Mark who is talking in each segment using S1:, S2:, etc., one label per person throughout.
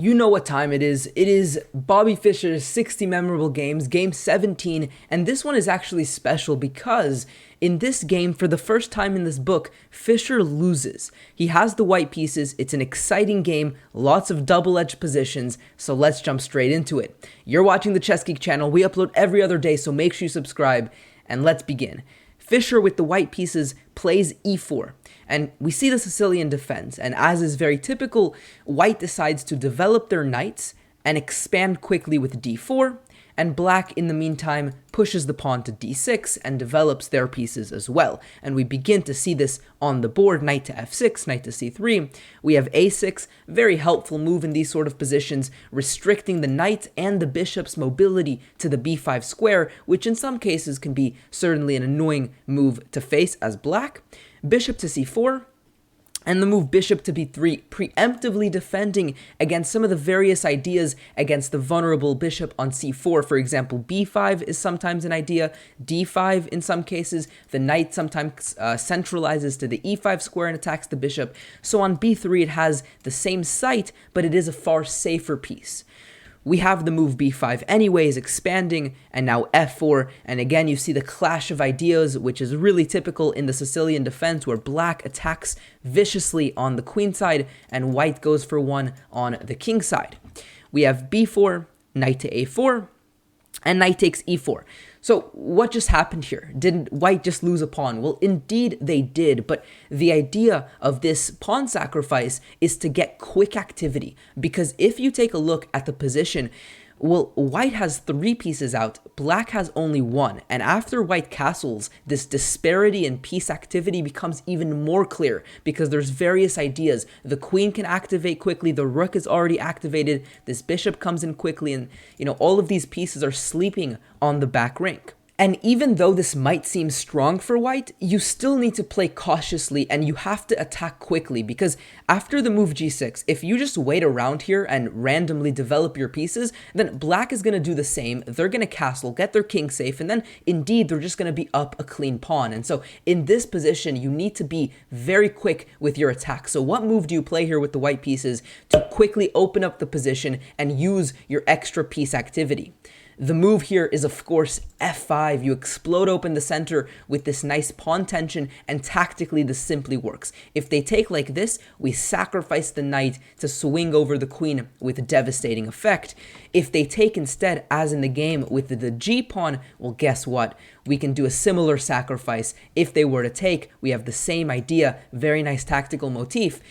S1: You know what time it is. It is Bobby Fischer's 60 Memorable Games, Game 17, and this one is actually special because in this game, for the first time in this book, Fischer loses. He has the white pieces, it's an exciting game, lots of double-edged positions, so let's jump straight into it. You're watching the Chess Geek channel, we upload every other day, so make sure you subscribe, and let's begin. Fischer with the white pieces plays e4, and we see the Sicilian defense, and as is very typical, white decides to develop their knights and expand quickly with d4, and black in the meantime pushes the pawn to d6 and develops their pieces as well. And we begin to see this on the board, knight to f6, knight to c3. We have a6, very helpful move in these sort of positions, restricting the knight and the bishop's mobility to the b5 square, which in some cases can be certainly an annoying move to face as black. Bishop to c4. And the move bishop to b3, preemptively defending against some of the various ideas against the vulnerable bishop on c4. For example, b5 is sometimes an idea, d5 in some cases. The knight sometimes centralizes to the e5 square and attacks the bishop. So on b3 it has the same site, but it is a far safer piece. We have the move b5 anyways, expanding, and now f4, and again you see the clash of ideas, which is really typical in the Sicilian defense, where black attacks viciously on the queen side, and white goes for one on the king side. We have b4, knight to a4, and knight takes e4. So what just happened here? Didn't white just lose a pawn? Well, indeed they did, but the idea of this pawn sacrifice is to get quick activity, because if you take a look at the position, well, white has 3 pieces out, black has only 1, and after white castles, this disparity in piece activity becomes even more clear, because there's various ideas. The queen can activate quickly, the rook is already activated, this bishop comes in quickly, and all of these pieces are sleeping on the back rank. And even though this might seem strong for white, you still need to play cautiously and you have to attack quickly, because after the move g6, if you just wait around here and randomly develop your pieces, then black is going to do the same. They're going to castle, get their king safe, and then indeed they're just going to be up a clean pawn. And so in this position, you need to be very quick with your attack. So what move do you play here with the white pieces to quickly open up the position and use your extra piece activity? The move here is, of course, f5. You explode open the center with this nice pawn tension, and tactically this simply works. If they take like this, we sacrifice the knight to swing over the queen with a devastating effect. If they take instead, as in the game, with the g-pawn, well, guess what? We can do a similar sacrifice. If they were to take, we have the same idea, very nice tactical motif.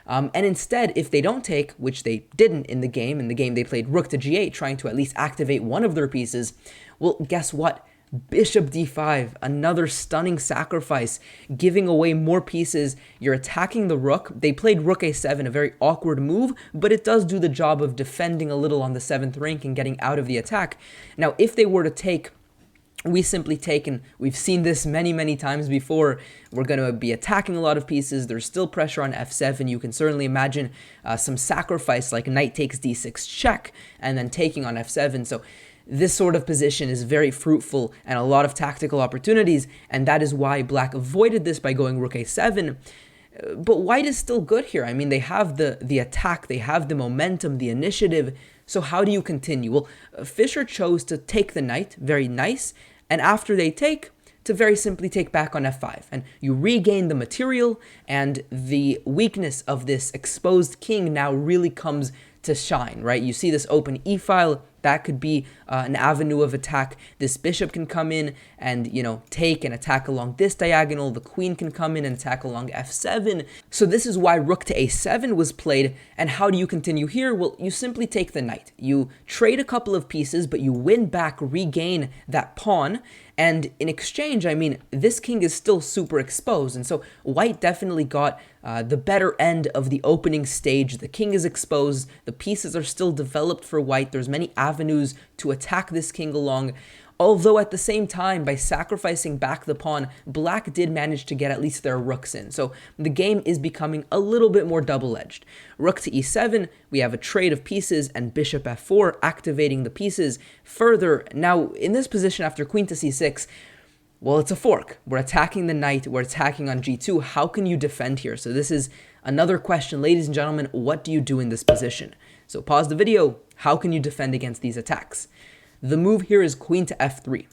S1: And instead, if they don't take, which they didn't in the game they played rook to g8, trying to at least activate one of their pieces, well, guess what? Bishop d5, another stunning sacrifice, giving away more pieces. You're attacking the rook. They played rook a7, a very awkward move, but it does do the job of defending a little on the 7th rank and getting out of the attack. Now, if they were to take, we simply take, and we've seen this many times before, we're going to be attacking a lot of pieces. There's still pressure on f7. You can certainly imagine some sacrifice like knight takes d6 check and then taking on f7. So this sort of position is very fruitful and a lot of tactical opportunities, and that is why black avoided this by going rook a7. But white is still good here. I mean, they have the attack, they have the momentum, the initiative. So how do you continue? Well, Fischer chose to take the knight, very nice, and after they take, to very simply take back on f5. And you regain the material, and the weakness of this exposed king now really comes to shine, right? You see this open e-file, that could be an avenue of attack. This bishop can come in and, take and attack along this diagonal. The queen can come in and attack along f7. So this is why rook to a7 was played. And how do you continue here? Well, you simply take the knight. You trade a couple of pieces, but you win back, regain that pawn. And in exchange, I mean, this king is still super exposed. And so white definitely got the better end of the opening stage. The king is exposed. The pieces are still developed for white. There's many avenues to attack this king along. Although at the same time, by sacrificing back the pawn, black did manage to get at least their rooks in. So the game is becoming a little bit more double-edged. Rook to e7, we have a trade of pieces, and bishop f4 activating the pieces further. Now, in this position after queen to c6, well, it's a fork. We're attacking the knight, we're attacking on g2. How can you defend here? So this is another question, ladies and gentlemen, what do you do in this position? So pause the video. How can you defend against these attacks? The move here is queen to f3.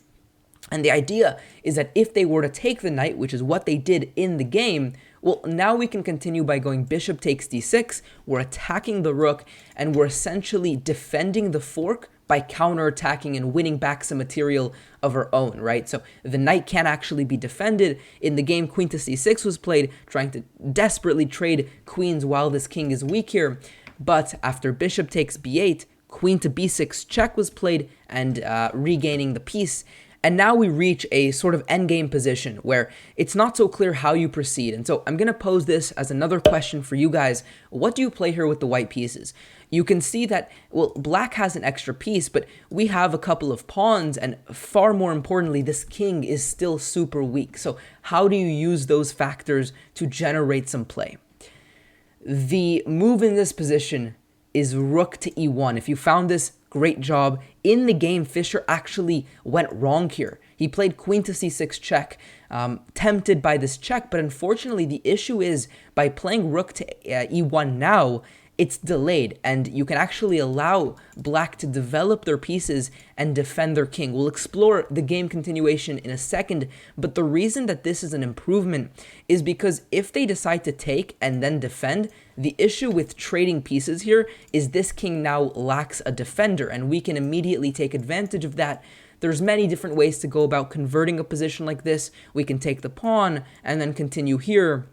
S1: And the idea is that if they were to take the knight, which is what they did in the game, well, now we can continue by going bishop takes d6, we're attacking the rook, and we're essentially defending the fork by counterattacking and winning back some material of our own, right? So the knight can't actually be defended. In the game, queen to c6 was played, trying to desperately trade queens while this king is weak here. But after bishop takes b8, queen to b6 check was played and regaining the piece. And now we reach a sort of endgame position where it's not so clear how you proceed. And so I'm going to pose this as another question for you guys. What do you play here with the white pieces? You can see that, well, black has an extra piece, but we have a couple of pawns, and far more importantly, this king is still super weak. So how do you use those factors to generate some play? The move in this position is rook to e1. If you found this, great job. In the game, Fischer actually went wrong here. He played queen to c6 check, tempted by this check, but unfortunately the issue is by playing rook to e1 now, it's delayed, and you can actually allow black to develop their pieces and defend their king. We'll explore the game continuation in a second, but the reason that this is an improvement is because if they decide to take and then defend, the issue with trading pieces here is this king now lacks a defender, and we can immediately take advantage of that. There's many different ways to go about converting a position like this. We can take the pawn and then continue here,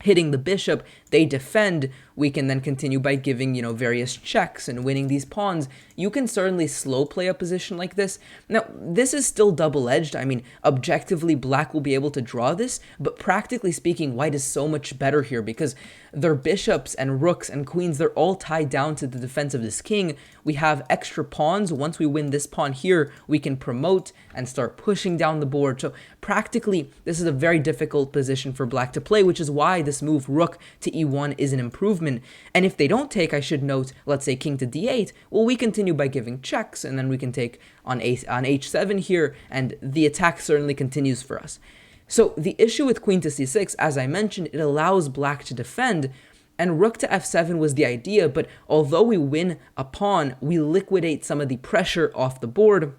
S1: hitting the bishop. They defend. We can then continue by giving, various checks and winning these pawns. You can certainly slow play a position like this. Now, this is still double-edged. I mean, objectively, black will be able to draw this, but practically speaking, white is so much better here because their bishops and rooks and queens, they're all tied down to the defense of this king. We have extra pawns. Once we win this pawn here, we can promote and start pushing down the board. So practically, this is a very difficult position for black to play, which is why this move, rook to e1, is an improvement. And if they don't take, I should note, let's say king to d8, well, we continue by giving checks, and then we can take on h7 here, and the attack certainly continues for us. So the issue with queen to c6, as I mentioned, it allows black to defend, and rook to f7 was the idea, but although we win a pawn, we liquidate some of the pressure off the board.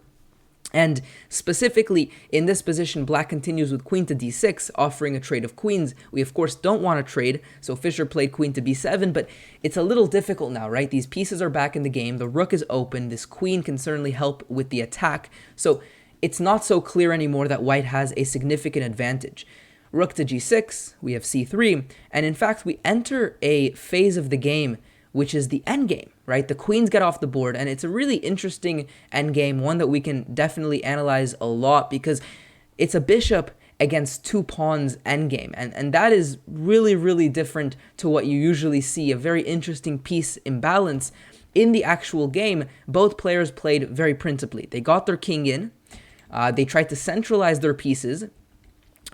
S1: And specifically, in this position, black continues with queen to d6, offering a trade of queens. We, of course, don't want to trade, so Fischer played queen to b7, but it's a little difficult now, right? These pieces are back in the game, the rook is open, this queen can certainly help with the attack, so it's not so clear anymore that white has a significant advantage. Rook to g6, we have c3, and in fact, we enter a phase of the game which is the endgame, right? The queens get off the board, and it's a really interesting endgame, one that we can definitely analyze a lot because it's a bishop against two pawns endgame, and that is really, really different to what you usually see, a very interesting piece imbalance. In the actual game, both players played very principally. They got their king in, they tried to centralize their pieces,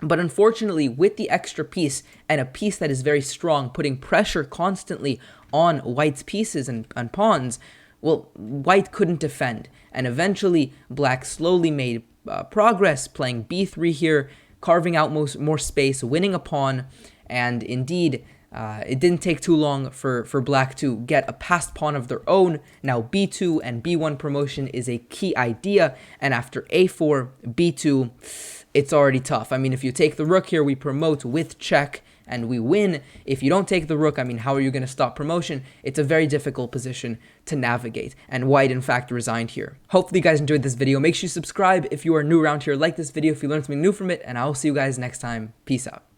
S1: but unfortunately, with the extra piece and a piece that is very strong, putting pressure constantly on white's pieces and pawns, well, white couldn't defend. And eventually, black slowly made progress, playing b3 here, carving out more space, winning a pawn, and indeed, it didn't take too long for black to get a passed pawn of their own. Now b2 and b1 promotion is a key idea, and after a4, b2, it's already tough. I mean, if you take the rook here, we promote with check and we win. If you don't take the rook, I mean, how are you going to stop promotion? It's a very difficult position to navigate, and white, in fact, resigned here. Hopefully you guys enjoyed this video. Make sure you subscribe if you are new around here. Like this video if you learned something new from it, and I will see you guys next time. Peace out.